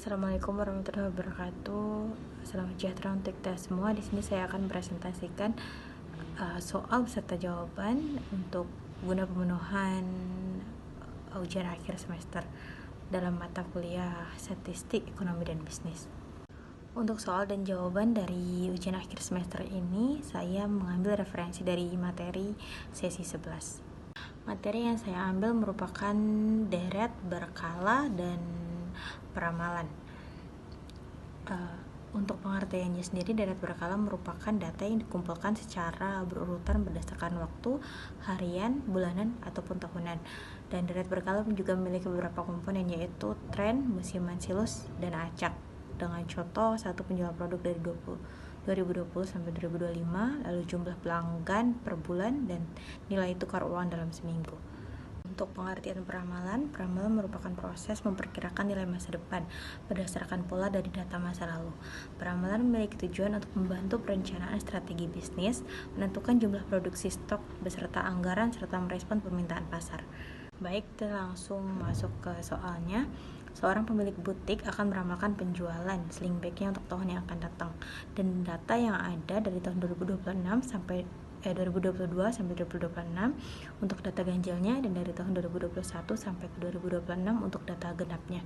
Assalamualaikum warahmatullahi wabarakatuh. Selamat sejahtera untuk kita semua. Di sini saya akan presentasikan soal beserta jawaban untuk guna pemenuhan ujian akhir semester dalam mata kuliah Statistik, Ekonomi, dan Bisnis. Untuk soal dan jawaban dari ujian akhir semester ini, saya mengambil referensi dari materi sesi 11. Materi yang saya ambil merupakan deret, berkala, dan peramalan. Untuk pengertiannya sendiri, deret berkala merupakan data yang dikumpulkan secara berurutan berdasarkan waktu, harian, bulanan, ataupun tahunan. Dan deret berkala juga memiliki beberapa komponen, yaitu tren, musiman silus, dan acak. Dengan contoh, satu penjualan produk dari 2020 sampai 2025, lalu jumlah pelanggan per bulan, dan nilai tukar uang dalam seminggu. Untuk pengertian peramalan merupakan proses memperkirakan nilai masa depan berdasarkan pola dari data masa lalu. Peramalan memiliki tujuan untuk membantu perencanaan strategi bisnis, menentukan jumlah produksi stok beserta anggaran, serta merespon permintaan pasar. Baik, kita langsung masuk ke soalnya. Seorang pemilik butik akan meramalkan penjualan sling bag-nya untuk tahun yang akan datang, dan data yang ada dari tahun 2022 sampai 2026 untuk data ganjilnya, dan dari tahun 2021 sampai ke 2026 untuk data genapnya.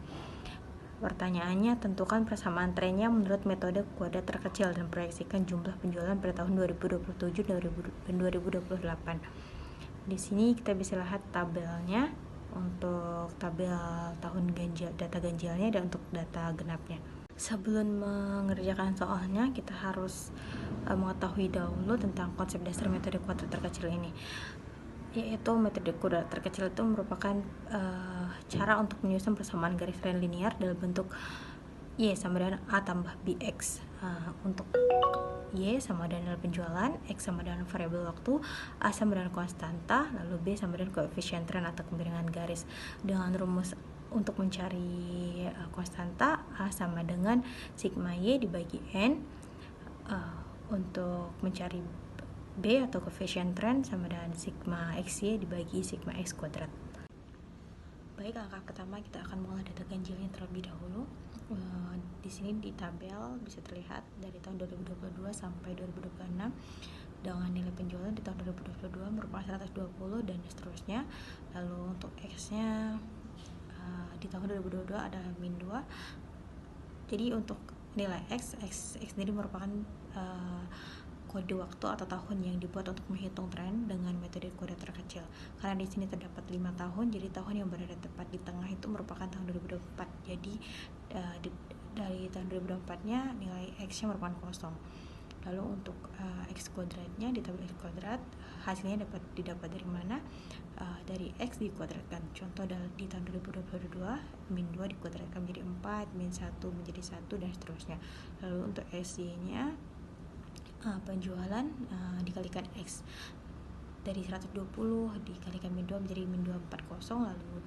Pertanyaannya, tentukan persamaan trennya menurut metode kuadrat terkecil dan proyeksikan jumlah penjualan pada tahun 2027 dan 2028. Di sini kita bisa lihat tabelnya untuk tabel tahun ganjil, data ganjilnya, dan untuk data genapnya. Sebelum mengerjakan soalnya, kita harus mengetahui dahulu tentang konsep dasar metode kuadrat terkecil ini, yaitu metode kuadrat terkecil itu merupakan cara untuk menyusun persamaan garis line linear dalam bentuk Y sama dengan A tambah BX. Untuk Y sama dengan penjualan, X sama dengan variabel waktu, A sama dengan konstanta, lalu B sama dengan koefisien tren atau kemiringan garis. Dengan rumus untuk mencari konstanta, A sama dengan sigma Y dibagi N. Untuk mencari B atau koefisien tren sama dengan sigma XY dibagi sigma X kuadrat. Baik, langkah pertama kita akan mengolah data ganjilnya terlebih dahulu. Di sini di tabel bisa terlihat dari tahun 2022 sampai 2026 dengan nilai penjualan di tahun 2022 merupakan 120 dan seterusnya. Lalu untuk X-nya di tahun 2022 ada min 2. Jadi untuk nilai X sendiri merupakan kode waktu atau tahun yang dibuat untuk menghitung tren dengan metode kuadrat terkecil. Karena di sini terdapat 5 tahun, jadi tahun yang berada tepat di tengah itu merupakan tahun 2024. Jadi dari tahun 2024-nya nilai X-nya merupakan kosong. Lalu untuk X kuadratnya di tabel X kuadrat hasilnya didapat dari mana? Dari X dikuadratkan. Contoh di tahun 2022 min 2 dikuadratkan menjadi 4, min 1 menjadi 1, dan seterusnya. Lalu untuk SY-nya penjualan dikalikan X, dari 120 dikalikan min 2 menjadi min 240, lalu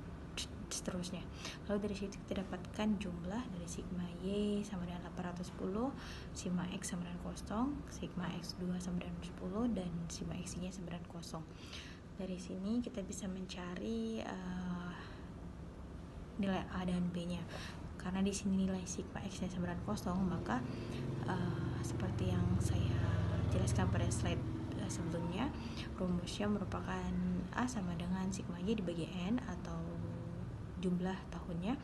seterusnya. Lalu dari situ kita dapatkan jumlah dari sigma Y sama dengan 810, sigma X sama dengan kosong, sigma X2 sama dengan 10, dan sigma X-nya sama dengan kosong. Dari sini kita bisa mencari nilai A dan B-nya. Karena di sini nilai sigma X-nya sama dengan kosong, maka seperti yang saya jelaskan pada slide sebelumnya, rumusnya merupakan A sama dengan sigma Y dibagi N atau jumlah tahunnya.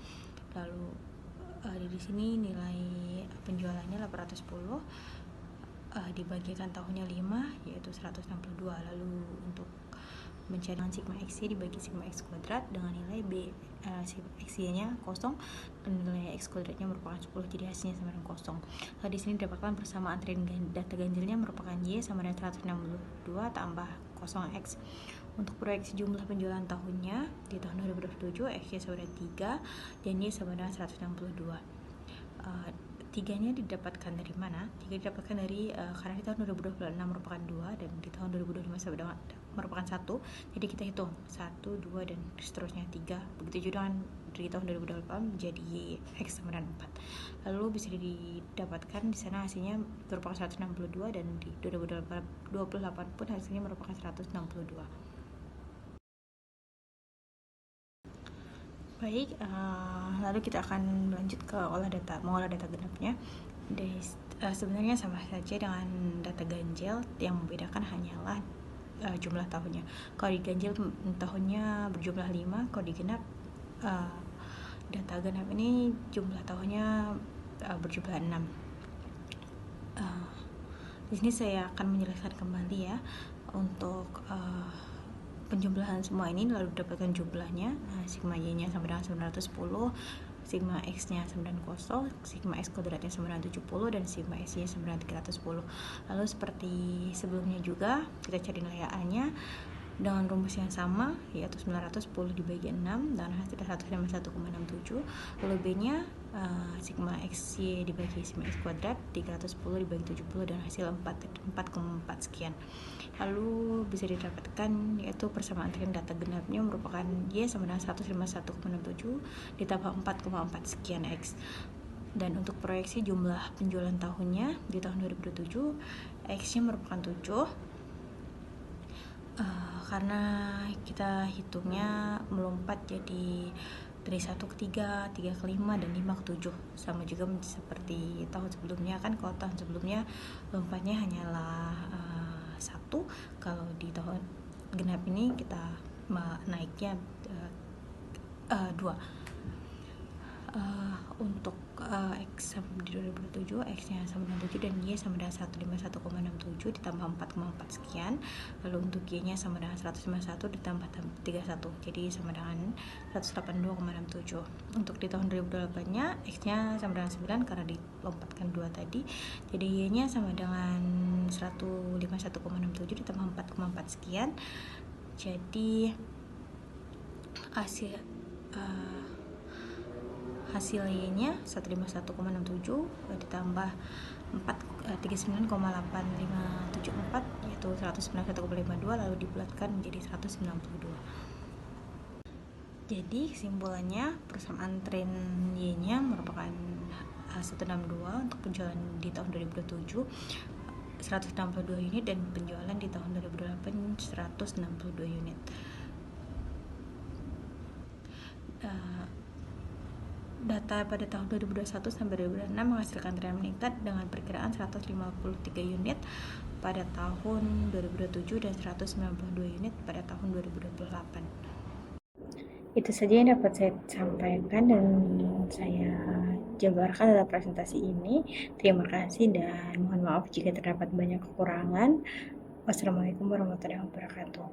Lalu di sini nilai penjualannya 810 dibagikan tahunnya 5, yaitu 162. Lalu untuk mencari sigma X dibagi sigma X kuadrat dengan nilai B, sigma X-nya kosong dan nilai X kuadratnya merupakan 10, jadi hasilnya sama dengan kosong. Lalu di sini didapatkan persamaan tren data ganjilnya merupakan Y sama dengan 162 tambah kosong X. Untuk proyeksi jumlah penjualan tahunnya di tahun 2027, X-nya sama dengan 3 dan Y sama dengan 162. Tiganya didapatkan dari mana? 3 didapatkan dari karena di tahun 2026 merupakan 2 dan di tahun 2025 merupakan 1, jadi kita hitung 1, 2, dan seterusnya 3. Begitu juga dengan dari tahun 2028 menjadi X sama dengan 4. Lalu bisa didapatkan di sana hasilnya merupakan 162 dan di 2028 pun hasilnya merupakan 162. Baik, lalu kita akan lanjut ke mengolah data genapnya. Sebenarnya sama saja dengan data ganjil, yang membedakan hanyalah jumlah tahunnya. Kalau di ganjil tahunnya berjumlah 5, kalau di genap data genap ini jumlah tahunnya berjumlah 6. Di sini saya akan menjelaskan kembali ya untuk penjumlahan semua ini, lalu dapatkan jumlahnya. Sigma Y-nya sama dengan 910, sigma X-nya 90, sigma X kuadratnya sama dengan 70, dan sigma S-nya sama dengan 310. Lalu seperti sebelumnya juga, kita cari nilai A-nya dengan rumus yang sama, yaitu 910 dibagi 6 dan hasilnya 151,67. Lalu B-nya sigma XY dibagi sigma X kuadrat 310 dibagi 70 dan hasil 4,4 sekian. Lalu bisa didapatkan yaitu persamaan tren data genapnya merupakan Y sama dengan 151,67 ditambah 4,4 sekian X. Dan untuk proyeksi jumlah penjualan tahunnya di tahun 2007, X-nya merupakan 7. Karena kita hitungnya melompat jadi dari 1 ke 3, 3 ke 5, dan 5 ke 7. Sama juga seperti tahun sebelumnya kan, kalau tahun sebelumnya lompatnya hanyalah 1, kalau di tahun genap ini kita naiknya 2. Untuk X di 2007, X-nya sama dengan 7 dan Y sama dengan 151,67 ditambah 4,4 sekian. Lalu untuk Y-nya sama dengan 151 ditambah 31, jadi sama dengan 182,67. Untuk di tahun 2008-nya, X-nya sama dengan 9 karena dilompatkan 2 tadi, jadi Y-nya sama dengan 151,67 ditambah 4,4 sekian. Jadi hasil Y-nya 151,67 ditambah 39,8574 yaitu 191,52, lalu dibulatkan menjadi 192. Jadi kesimpulannya, persamaan tren Y-nya merupakan 162 untuk penjualan di tahun 2007 162 unit, dan penjualan di tahun 2008 162 unit. Data pada tahun 2021 sampai 2006 menghasilkan tren meningkat dengan perkiraan 153 unit pada tahun 2027 dan 192 unit pada tahun 2028. Itu saja yang dapat saya sampaikan dan saya jabarkan dalam presentasi ini. Terima kasih dan mohon maaf jika terdapat banyak kekurangan. Wassalamualaikum warahmatullahi wabarakatuh.